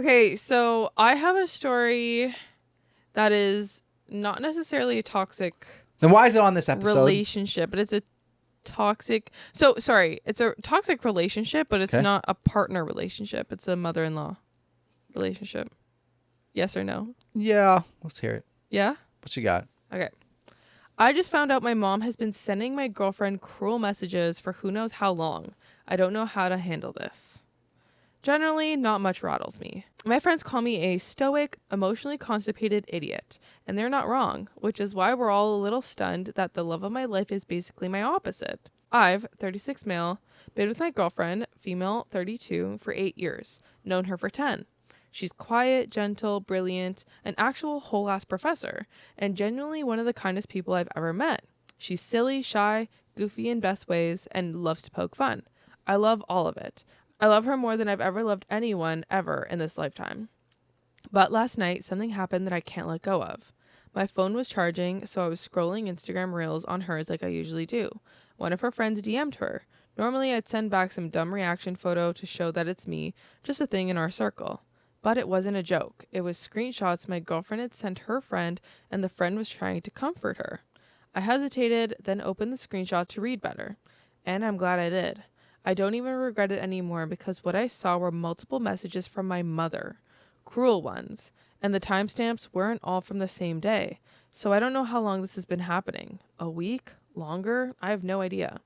Okay, so I have a story that is not necessarily a toxic Then why is it on this episode? relationship, but it's a toxic. So sorry, it's a toxic relationship, but it's not a partner relationship. It's a mother-in-law relationship. Yes or no? Yeah, let's hear it. Yeah? What you got? Okay. I just found out my mom has been sending my girlfriend cruel messages for who knows how long. I don't know how to handle this. Generally, not much rattles me. My friends call me a stoic, emotionally constipated idiot, and they're not wrong, which is why we're all a little stunned that the love of my life is basically my opposite. I've, 36 male, been with my girlfriend, female, 32, for 8 years, known her for 10. She's quiet, gentle, brilliant, an actual whole-ass professor, and genuinely one of the kindest people I've ever met. She's silly, shy, goofy in best ways, and loves to poke fun. I love all of it. I love her more than I've ever loved anyone ever in this lifetime. But last night, something happened that I can't let go of. My phone was charging, so I was scrolling Instagram Reels on hers like I usually do. One of her friends DM'd her. Normally, I'd send back some dumb reaction photo to show that it's me, just a thing in our circle. But it wasn't a joke. It was screenshots my girlfriend had sent her friend, and the friend was trying to comfort her. I hesitated, then opened the screenshot to read better. And I'm glad I did. I don't even regret it anymore because what I saw were multiple messages from my mother. Cruel ones. And the timestamps weren't all from the same day. So I don't know how long this has been happening. A week? Longer? I have no idea.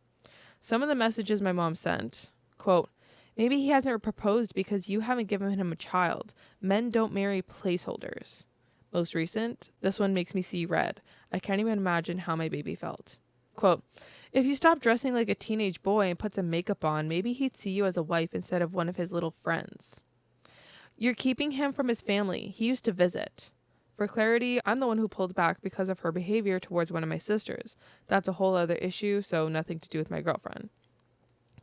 Some of the messages my mom sent. Quote, maybe he hasn't proposed because you haven't given him a child. Men don't marry placeholders. Most recent, this one makes me see red. I can't even imagine how my baby felt. Quote, if you stop dressing like a teenage boy and put some makeup on, maybe he'd see you as a wife instead of one of his little friends. You're keeping him from his family. He used to visit. For clarity, I'm the one who pulled back because of her behavior towards one of my sisters. That's a whole other issue, so nothing to do with my girlfriend.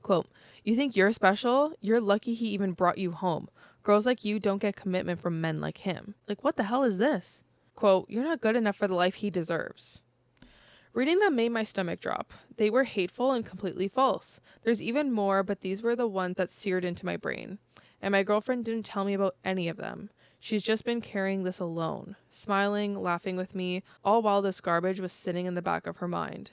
Quote, you think you're special? You're lucky he even brought you home. Girls like you don't get commitment from men like him. Like, what the hell is this? Quote, you're not good enough for the life he deserves. Reading them made my stomach drop. They were hateful and completely false. There's even more, but these were the ones that seared into my brain. And my girlfriend didn't tell me about any of them. She's just been carrying this alone, smiling, laughing with me, all while this garbage was sitting in the back of her mind.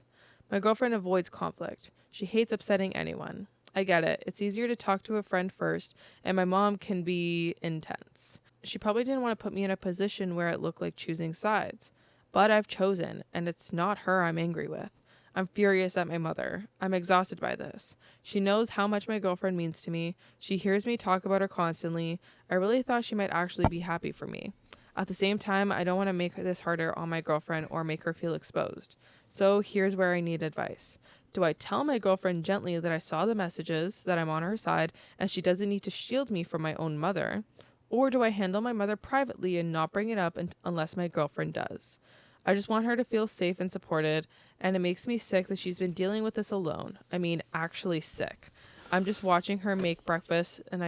My girlfriend avoids conflict. She hates upsetting anyone. I get it. It's easier to talk to a friend first, and my mom can be intense. She probably didn't want to put me in a position where it looked like choosing sides. But I've chosen, and it's not her I'm angry with. I'm furious at my mother. I'm exhausted by this. She knows how much my girlfriend means to me. She hears me talk about her constantly. I really thought she might actually be happy for me. At the same time, I don't want to make this harder on my girlfriend or make her feel exposed. So here's where I need advice. Do I tell my girlfriend gently that I saw the messages, that I'm on her side, and she doesn't need to shield me from my own mother? Or do I handle my mother privately and not bring it up unless my girlfriend does? I just want her to feel safe and supported, and it makes me sick that she's been dealing with this alone. I mean, actually sick. I'm just watching her make breakfast, and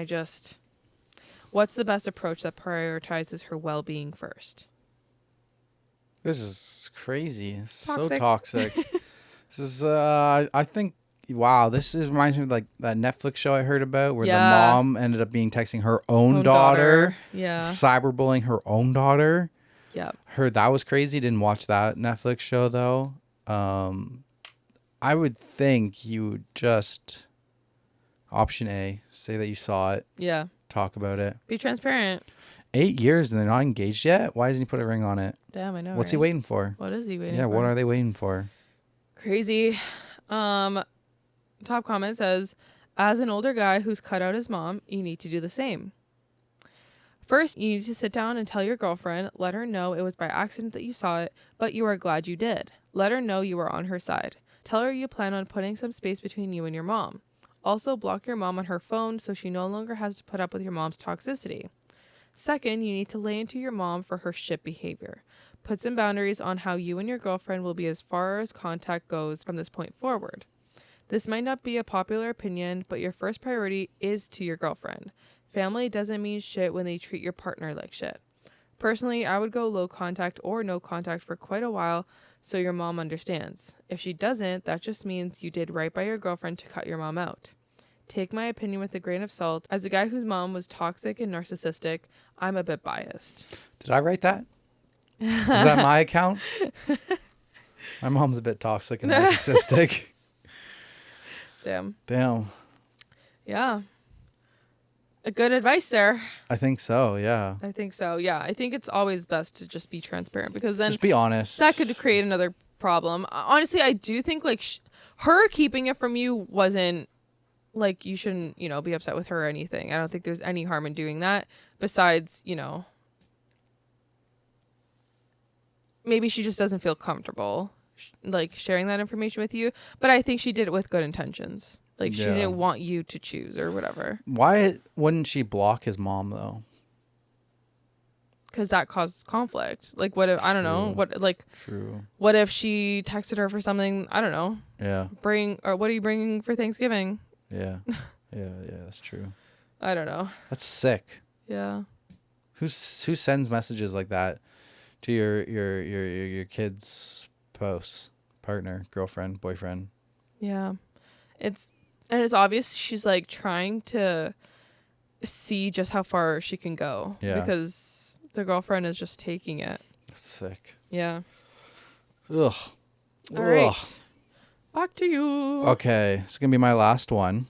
what's the best approach that prioritizes her well-being first? This is crazy. It's Toxic. so toxic. This is, I think, wow, reminds me of like that Netflix show I heard about where the mom ended up texting her own daughter. Yeah. Cyberbullying her own daughter. Yeah. Heard that was crazy. Didn't watch that Netflix show though. I would think you would just option A, say that you saw it. Yeah. Talk about it. Be transparent. 8 years and they're not engaged yet? Why doesn't he put a ring on it? Damn, I know. What's he waiting for? What is he waiting for? Yeah, what are they waiting for? Crazy. Top comment says, as an older guy who's cut out his mom, you need to do the same. First, you need to sit down and tell your girlfriend, let her know it was by accident that you saw it, but you are glad you did. Let her know you are on her side. Tell her you plan on putting some space between you and your mom. Also, block your mom on her phone so she no longer has to put up with your mom's toxicity. Second, you need to lay into your mom for her shit behavior. Put some boundaries on how you and your girlfriend will be as far as contact goes from this point forward. This might not be a popular opinion, but your first priority is to your girlfriend. Family doesn't mean shit when they treat your partner like shit. Personally, I would go low contact or no contact for quite a while so your mom understands. If she doesn't, that just means you did right by your girlfriend to cut your mom out. Take my opinion with a grain of salt. As a guy whose mom was toxic and narcissistic, I'm a bit biased. Did I write that? Is that my account? My mom's a bit toxic and narcissistic. Damn. Yeah. A good advice there. I think so, yeah. I think so, yeah. I think it's always best to just be transparent because then... Just be honest. That could create another problem. Honestly, I do think, like, her keeping it from you wasn't, like, you shouldn't, you know, be upset with her or anything. I don't think there's any harm in doing that. Besides, you know, maybe she just doesn't feel comfortable, like, sharing that information with you. But I think she did it with good intentions. Like, she didn't want you to choose or whatever. Why wouldn't she block his mom, though? Because that causes conflict. Like, what if, I don't know, True. What if she texted her for something, I don't know. Yeah. What are you bringing for Thanksgiving? Yeah. Yeah, that's true. I don't know. That's sick. Yeah. Who sends messages like that to your kid's spouse, partner, girlfriend, boyfriend? Yeah. It's obvious she's like trying to see just how far she can go. Yeah. Because the girlfriend is just taking it. That's sick. Yeah. Ugh. All right. Back to you. Okay. It's going to be my last one.